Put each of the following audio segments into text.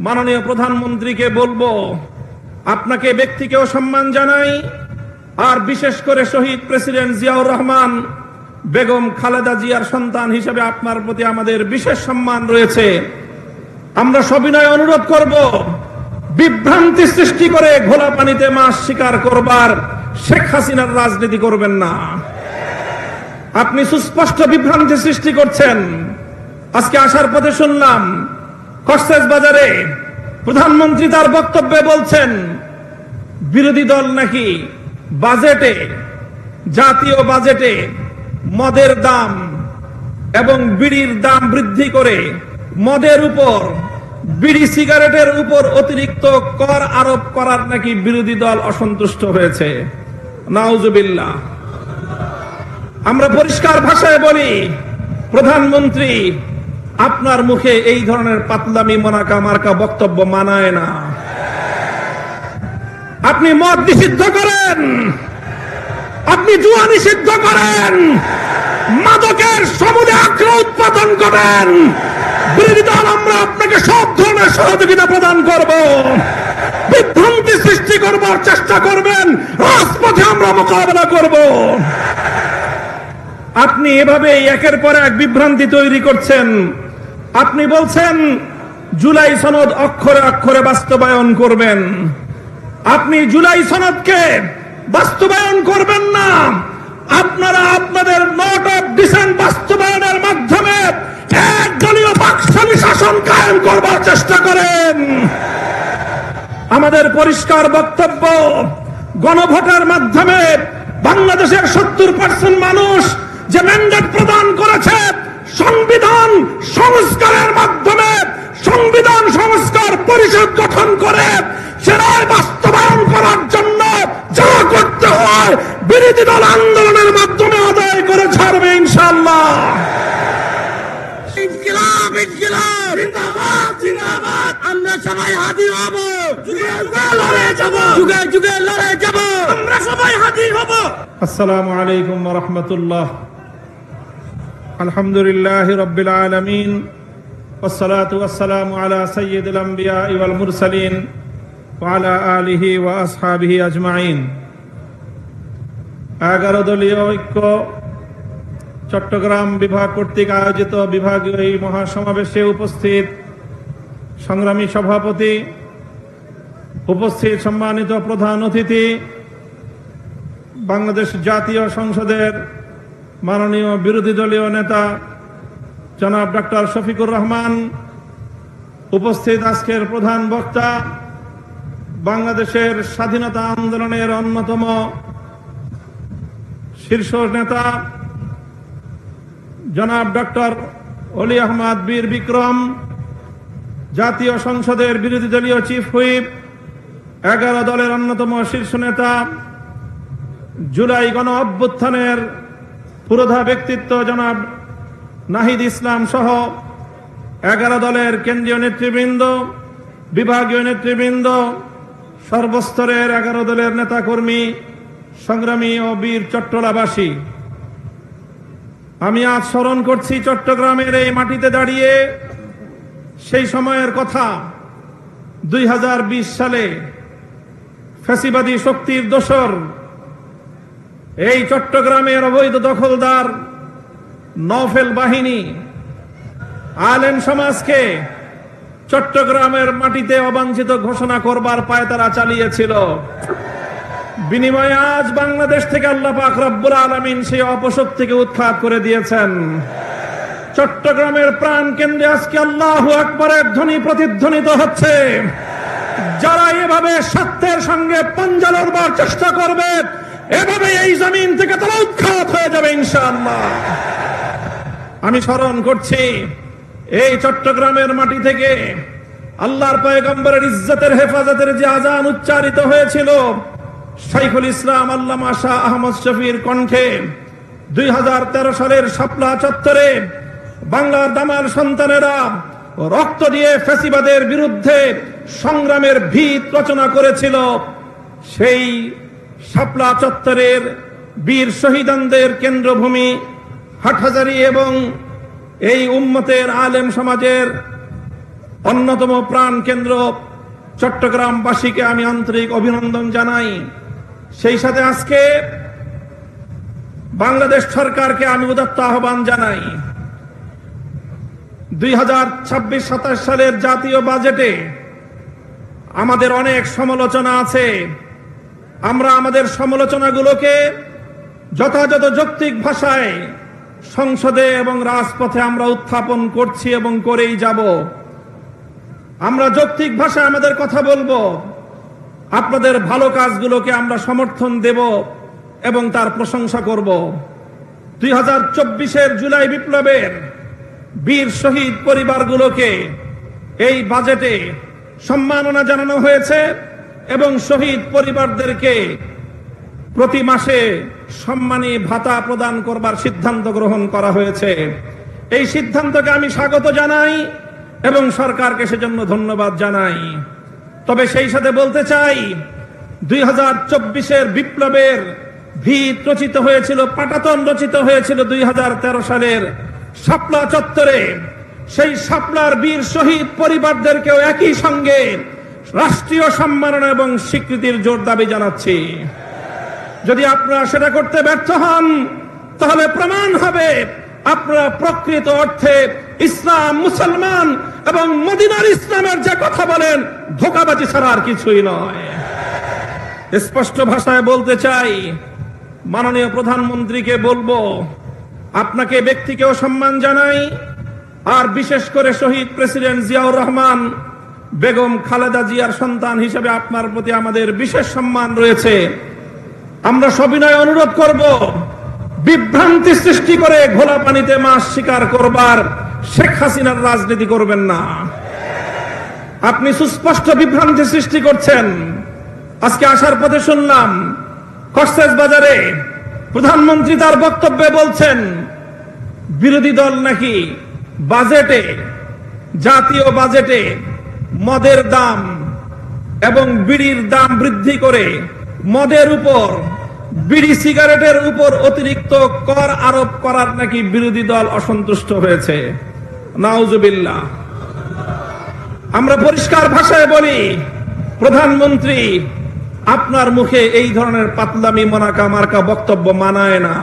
মাননীয় প্রধানমন্ত্রীকে বলবো, আপনাকে ব্যক্তিকেও সম্মান জানাই, আর বিশেষ করে শহীদ প্রেসিডেন্ট জিয়াউর রহমান বেগম খালেদা জিয়ার সন্তান হিসেবে আপনার প্রতি আমাদের বিশেষ সম্মান রয়েছে। আমরা সবিনয় অনুরোধ করব, বিভ্রান্তি সৃষ্টি করে ঘোলা পানিতে মাছ শিকার করবার শেখ হাসিনার রাজনীতি করবেন না। আপনি সুস্পষ্ট বিভ্রান্তি সৃষ্টি করছেন। আজকে আসার পথে শুনলাম কক্সেস বাজারে প্রধানমন্ত্রী তার বক্তব্যে বলছেন বিরোধী দল নাকি বাজেটে, জাতীয় বাজেটে মদের দাম এবং বিড়ির দাম বৃদ্ধি করে মদের উপর, বিড়ি সিগারেটের উপর অতিরিক্ত কর আরোপ করার নাকি বিরোধী দল অসন্তুষ্ট হয়েছে। নাউজুবিল্লাহ। আমরা পরিষ্কার ভাষায় বলি, প্রধানমন্ত্রী আপনার মুখে এই ধরনের পাতলামি মোনাকা মার্কা বক্তব্য মানায় না। আপনি মদ নিষিদ্ধ করেন, আপনি জুয়া নিষিদ্ধ করেন, মাদকের সমূলে আগ্রহ উৎপাদন করেন। বিরোধী দল আমরা আপনাকে সব ধরনের সহযোগিতা প্রদান করব। বিভ্রান্তি সৃষ্টি করবার চেষ্টা করবেন, রাজপথে আমরা মোকাবেলা করব। আপনি এভাবে একের পর এক বিভ্রান্তি তৈরি করছেন। আপনি বলছেন জুলাই সনদ অক্ষরে অক্ষরে বাস্তবায়ন করবেন। আপনি জুলাই সনদকে বাস্তবায়ন করবেন না। আপনারা আপনাদের নোট অফ ডিসেন্ট বাস্তবায়নের মাধ্যমে একদলীয় বাকশালী শাসন কায়েম করবার চেষ্টা করেন। আমাদের পরিষ্কার বক্তব্য, গণভোটের মাধ্যমে বাংলাদেশের 70% মানুষ যে ম্যান্ডেট প্রদান করেছে, সংবিধান সংস্কারের মাধ্যমে সংবিধান সংস্কার পরিষদ গঠন করে সেটাই বাস্তবায়ন করার জন্য যা করতে হয় বিরোধী দল আন্দোলনের মাধ্যমে আদায় করে ছাড়বে ইনশাআল্লাহ। ইনকিলাব ইনকিলাব জিন্দাবাদ জিন্দাবাদ। আমরা সবাই হাজির হব, যুগে যুগে লড়ে যাব, যুগে যুগে লড়ে যাব, আমরা সবাই হাজির হব। আসসালামু আলাইকুম ওয়া রাহমাতুল্লাহ। আলহামদুলিল্লাহি রাব্বিল আলামিন, ওয়াসসালাতু ওয়াসসালামু আলা সাইয়্যিদিল আমবিয়া ওয়াল মুরসালিন ওয়া আলা আলিহি ওয়া আসহাবিহি আজমাইন। 11 দলীয় ঐক্য চট্টগ্রাম বিভাগ কর্তৃক আয়োজিত বিভাগীয় এই মহাসমাবেশে উপস্থিত সংগ্রামী সভাপতি, উপস্থিত সম্মানিত প্রধান অতিথি, বাংলাদেশ জাতীয় সংসদের মাননীয় বিরোধী দলীয় নেতা জনাব ডক্টর শফিকুর রহমান, উপস্থিত আজকের প্রধান বক্তা, বাংলাদেশের স্বাধীনতা আন্দোলনের অন্যতম শীর্ষ নেতা জনাব ডক্টর অলি আহমদ বীর বিক্রম, জাতীয় সংসদের বিরোধী দলীয় চিফ হুইপ, 11 দলের অন্যতম শীর্ষ নেতা, জুলাই গণ অভ্যুত্থানের পুরোধা ব্যক্তিত্ব জনাব নাহিদ ইসলাম সহ 11 দলের কেন্দ্রীয় নেতৃবৃন্দ, বিভাগীয় নেতৃবৃন্দ, সর্বস্তরের 11 দলের নেতাকর্মী, সংগ্রামী ও বীর চট্টলাবাসী, আমি আজ স্মরণ করছি চট্টগ্রামের এই মাটিতে দাঁড়িয়ে সেই সময়ের কথা। 2020 সালে ফ্যাসিবাদী শক্তির দোসর এই চট্টগ্রামের অবৈধ দখলদার নওফেল বাহিনী আলেম সমাজকে চট্টগ্রামের মাটিতে অবাঞ্ছিত ঘোষণা করবার পায়তারা চালিয়েছিল। বিনিময়ে আজ বাংলাদেশ থেকে আল্লাহ পাক রব্বুল আলামিন সেই অপশক্তিকে উৎখাত করে দিয়েছেন। চট্টগ্রামের প্রাণ কেন্দ্রে আজকে আল্লাহু আকবারের ধ্বনি প্রতিধ্বনিত হচ্ছে। যারা এভাবে সত্যের সঙ্গে পাঞ্জা লড়বার চেষ্টা করবে, এভাবে এই জমিন থেকে তারা উৎখাত হয়ে যাবে ইনশাআল্লাহ। আমি স্মরণ করছি এই চট্টগ্রামের মাটি থেকে আল্লাহর পয়গম্বরের ইজ্জতের হেফাজতের যে আজান উচ্চারিত হয়েছিল, শাইখুল ইসলাম আল্লামা শাহ আহমদ শফির কণ্ঠে 2013 সালের শাপলা চত্বরে বাংলার দামাল সন্তানেরা রক্ত দিয়ে ফ্যাসিবাদের বিরুদ্ধে সংগ্রামের ভিত রচনা করেছিল। সেই শাপলা চত্বরের বীর শহীদানদের কেন্দ্রভূমি হাটহাজারী এবং এই উম্মতের আলেম সমাজের অন্যতম প্রাণ কেন্দ্র চট্টগ্রামবাসীকে আমি আন্তরিক অভিনন্দন জানাই। সেই সাথে আজকে বাংলাদেশ সরকারকে আমি উদাত্ত আহ্বান জানাই। 2026-27 সালের জাতীয় বাজেটে আমাদের অনেক সমালোচনা আছে। আমরা আমাদের সমালোচনাগুলোকে যথাযথ যৌক্তিক ভাষায় সংসদে এবং রাজপথে আমরা উত্থাপন করছি এবং করেই যাব। আমরা যৌক্তিক ভাষায় আমাদের কথা বলবো, আপনাদের ভালো কাজগুলোকে আমরা সমর্থন দেব এবং তার প্রশংসা করব। 2024-এর জুলাই বিপ্লবের বীর শহীদ পরিবারগুলোকে এই বাজেটে সম্মাননা জানানো হয়েছে এবং শহীদ পরিবারদেরকে প্রতি মাসে সম্মানী ভাতা প্রদান করবার সিদ্ধান্ত গ্রহণ করা হয়েছে। এই সিদ্ধান্তকে আমি স্বাগত জানাই এবং সরকারকে সেজন্য ধন্যবাদ জানাই। তবে সেই সাথে বলতে চাই, 2024-এর বিপ্লবের ভিত রচিত হয়েছিল, পাটাতন রচিত হয়েছিল 2013 সালের শাপলা চত্বরে। সেই শাপলার বীর শহীদ পরিবারদেরকেও একই সঙ্গে রাষ্ট্রীয় সম্মাননা এবং স্বীকৃতির জোর দাবি জানাচ্ছি। যদি আপনারা সেটা করতে ব্যর্থ হন, তাহলে প্রমাণ হবে আপনারা প্রকৃত অর্থে ইসলাম, মুসলমান এবং মদিনার ইসলামের যে কথা বলেন ধোঁকাবাজি ছাড়া আর কিছুই নয়। স্পষ্ট ভাষায় বলতে চাই, মাননীয় প্রধানমন্ত্রীকে বলবো, আপনাকে ব্যক্তিকেও সম্মান জানাই, আর বিশেষ করে শহীদ প্রেসিডেন্ট জিয়াউর রহমান বেগম খালেদা জিয়ার সন্তান হিসেবে আপনার প্রতি আমাদের বিশেষ সম্মান রয়েছে। আমরা সবিনয় অনুরোধ করব, বিভ্রান্তি সৃষ্টি করে ঘোলা পানিতে মাছ শিকার করবার শেখ হাসিনার রাজনীতি করবেন না। আপনি সুস্পষ্ট বিভ্রান্তি সৃষ্টি করছেন। আজকে আসার পথে শুনলাম কক্সেস বাজারে প্রধানমন্ত্রী তার বক্তব্যে বলছেন বিরোধী দল নাকি বাজেটে, জাতীয় বাজেটে মদের দাম এবং বিড়ির দাম বৃদ্ধি করে মদের উপর, বিড়ি সিগারেটের উপর অতিরিক্ত কর আরোপ করার নাকি বিরোধী দল অসন্তুষ্ট হয়েছে। নাউজুবিল্লাহ। আমরা পরিষ্কার ভাষায় বলি, প্রধানমন্ত্রী আপনার মুখে এই ধরনের পাতলামি মোনাকা মার্কা বক্তব্য মানায় না।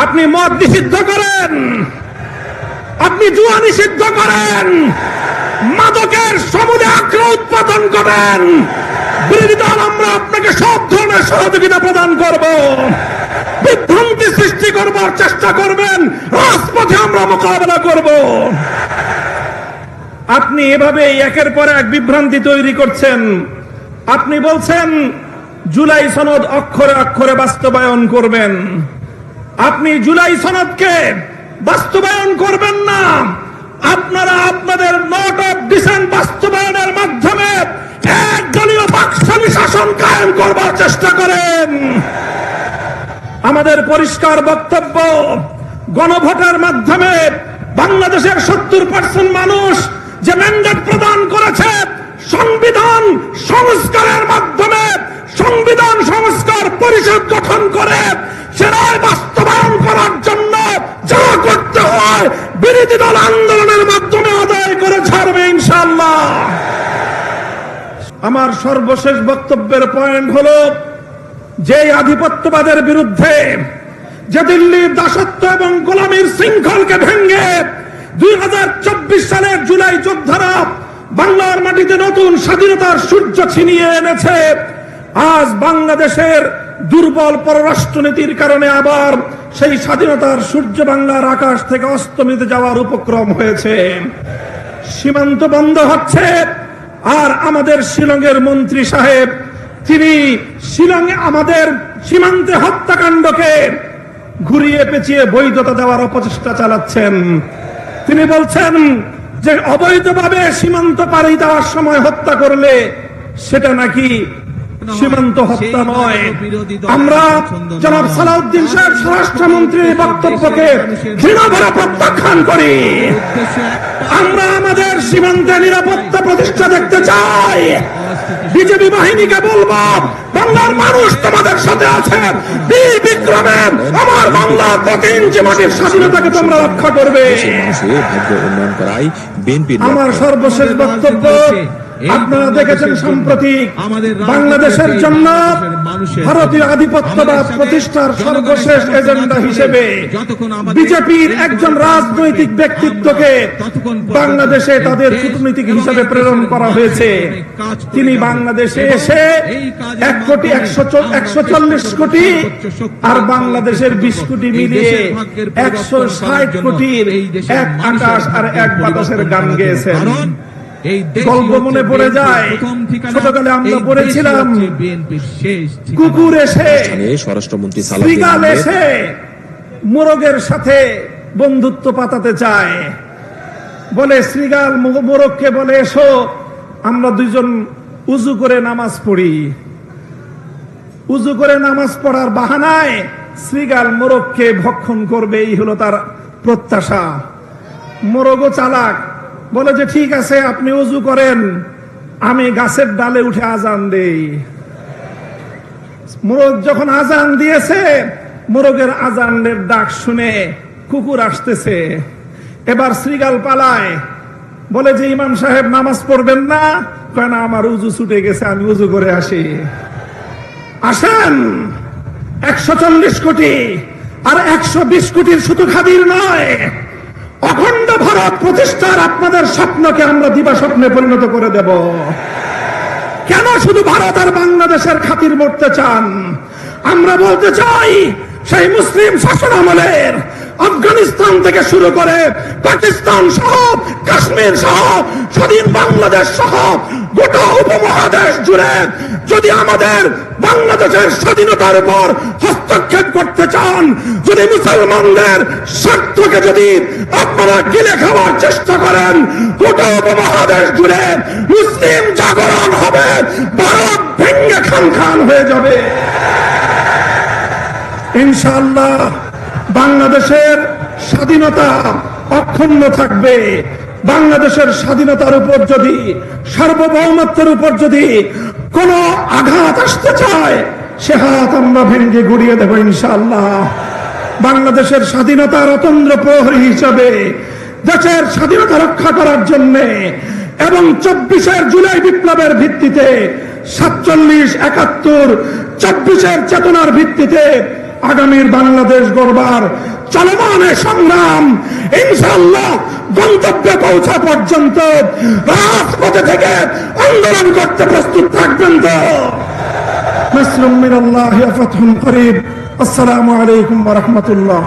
আপনি মদ নিষিদ্ধ করেন, আপনি জুয়া নিষিদ্ধ করেন, মাদকের সমূলে আগ্রহ উৎপাদন করেন। বিরোধী দল আমরা আপনাকে সব ধরনের সহযোগিতা প্রদান করব। বিভ্রান্তি সৃষ্টি করবার চেষ্টা করবেন, রাজপথে আমরা মোকাবেলা করব। আপনি এভাবে একের পর এক বিভ্রান্তি তৈরি করছেন। আপনি বলছেন জুলাই সনদ অক্ষরে অক্ষরে বাস্তবায়ন করবেন। আপনি জুলাই সনদকে বাস্তবায়ন করবেন না। আপনারা আপনাদের নোট অফ ডিসেন্ট বাস্তবায়নের মাধ্যমে একদলীয় বাকশালী শাসন কায়েম করবার চেষ্টা করেন। আমাদের পরিষ্কার বক্তব্য, গণভোটের মাধ্যমে বাংলাদেশের 70% মানুষ যে ম্যান্ডেট প্রদান করেছে, সংবিধান সংস্কারের মাধ্যমে সংবিধান সংস্কার পরিষদ গঠন করে সে রায় বাস্তবায়ন করার জন্য যা করতে হয় বিরোধী দল আন্দোলনের মাধ্যমে আদায় করে ছাড়বে ইনশাআল্লাহ। আমার সর্বশেষ বক্তব্যের পয়েন্ট হলো, যে আধিপত্যবাদের বিরুদ্ধে, যে দিল্লির দাসত্ব এবং গোলামীর শৃঙ্খলকে ভেঙে 2024 সালের জুলাই যোদ্ধারা বাংলার মাটিতে নতুন স্বাধীনতার সূর্য ছিনিয়ে এনেছে, আজ বাংলাদেশের দুর্বল পররাষ্ট্রনীতির কারণে আবার সেই স্বাধীনতার সূর্য বাংলার আকাশ থেকে অস্তমিত যাওয়ার উপক্রম হয়েছে। সীমান্ত বন্ধ হচ্ছে, আর আমাদের শিলংয়ের মন্ত্রী সাহেব তিনি শিলংয়ে আমাদের সীমান্তে হত্যাকাণ্ডকে ঘুরিয়ে পেঁচিয়ে বৈধতা দেওয়ার অপচেষ্টা চালাচ্ছেন। তিনি বলছেন যে অবৈধভাবে সীমান্ত পাড়ি দেওয়ার সময় হত্যা করলে সেটা নাকি সীমান্ত হত্যা নয়। আমরা জনাব সালাউদ্দিন সাহেব স্বরাষ্ট্রমন্ত্রীর বক্তব্যকে ঘৃণা ভরা প্রত্যাখ্যান করি। আমরা আমাদের সীমান্তে নিরাপত্তা প্রতিষ্ঠা দেখতে চাই। বিজেপি বাহিনীকে বলবো বাংলার মানুষ তোমাদের সাথে আছে। বীর বিক্রমের আমার বাংলার 2 ইঞ্চি মাটির স্বাধীনতাকে তোমরা রক্ষা করবে। মানুষের ভাগ্য উন্নয়ন করাই বিএনপির আমার সর্বশেষ বক্তব্য, আপনারা দেখেছেন সম্প্রতি বাংলাদেশের জন্য ভারতীয় আধিপত্যবাদ প্রতিষ্ঠার সর্বশেষ এজেন্ডা হিসেবে বিজেপির একজন রাজনৈতিক ব্যক্তিত্বকে বাংলাদেশে তাদের কূটনীতিক হিসেবে প্রেরণ করা হয়েছে। তিনি বাংলাদেশে এসে 140 কোটি আর বাংলাদেশের 20 কোটি মিলিয়ে 160 কোটির এক আকাশ আর এক বাতাসের গান গেয়েছেন। গল্প মনে পড়ে যায়, ছোটকালে আমরা পড়েছিলাম, কুকুর এসে স্বরাষ্ট্রমন্ত্রী শ্রীগাল এসে মোরগের সাথে বন্ধুত্ব পাতাতে চায়। বলে শ্রীগাল মোরগকে বলে, এসো আমরা দুইজন উজু করে নামাজ পড়ি। উজু করে নামাজ পড়ার বাহানায় শ্রীগাল মোরগকে ভক্ষণ করবে, এই হলো তার প্রত্যাশা। মোরগও চালাক, বলে যে ঠিক আছে আপনি উজু করেন, আমি গাছের ডালে উঠে আজান দেই। মোরগ যখন আজান দিয়েছে, মোরগের আজানের ডাক শুনে কুকুর আসতেছে। এবার শ্রীগাল পালায়, বলে যে ইমাম সাহেব নামাজ পড়বেন না? কয় না, আমার উজু ছুটে গেছে, আমি উজু করে আসি। আসেন, 140 কোটি আর 120 কোটির শুধু খাদির নয়, অখণ্ড ভারত প্রতিষ্ঠার আপনাদের স্বপ্নকে আমরা দিবা স্বপ্নে পরিণত করে দেব। কেন শুধু ভারত আর বাংলাদেশের খাতির মরতে চান? আমরা বলতে চাই, সেই মুসলিম শাসন আমলের আফগানিস্তান থেকে শুরু করে পাকিস্তান সহ, কাশ্মীর সহ, স্বাধীন বাংলাদেশ সহ গোটা উপমহাদেশ জুড়ে যদি আমাদের বাংলাদেশের স্বাধীনতার উপর হস্তক্ষেপ করতে চান, যদি মুসলমানদের স্বার্থকে যদি আপনারা গিলে খাওয়ার চেষ্টা করেন, গোটা উপমহাদেশ জুড়ে মুসলিম জাগরণ হবে, ভারত ভেঙ্গে খান খান হয়ে যাবে। ইনশাআল্লাহ বাংলাদেশের স্বাধীনতা অক্ষুণ্ণ থাকবে। বাংলাদেশের স্বাধীনতার উপর যদি, সার্বভৌমত্বের উপর যদি কোনো আঘাত আসতে চায়, সে হাত আমরা ভেঙ্গে গুড়িয়ে দেব ইনশাআল্লাহ। বাংলাদেশের স্বাধীনতার অতন্দ্র প্রহরী হিসাবে দেশের স্বাধীনতা রক্ষা করার জন্য এবং 24 জুলাই বিপ্লবের ভিত্তিতে 47, 71, 24 চেতনার ভিত্তিতে আগামীর বাংলাদেশ গড়বার চলমান সংগ্রাম ইনশাআল্লাহ গন্তব্যে পৌঁছা পর্যন্ত রাজপথে থেকে আন্দোলন করতে প্রস্তুত থাকবেন তো? নাসরুম মিনাল্লাহি ওয়া ফাতহুন করিব। আসসালামু আলাইকুম ওয়া রাহমাতুল্লাহ।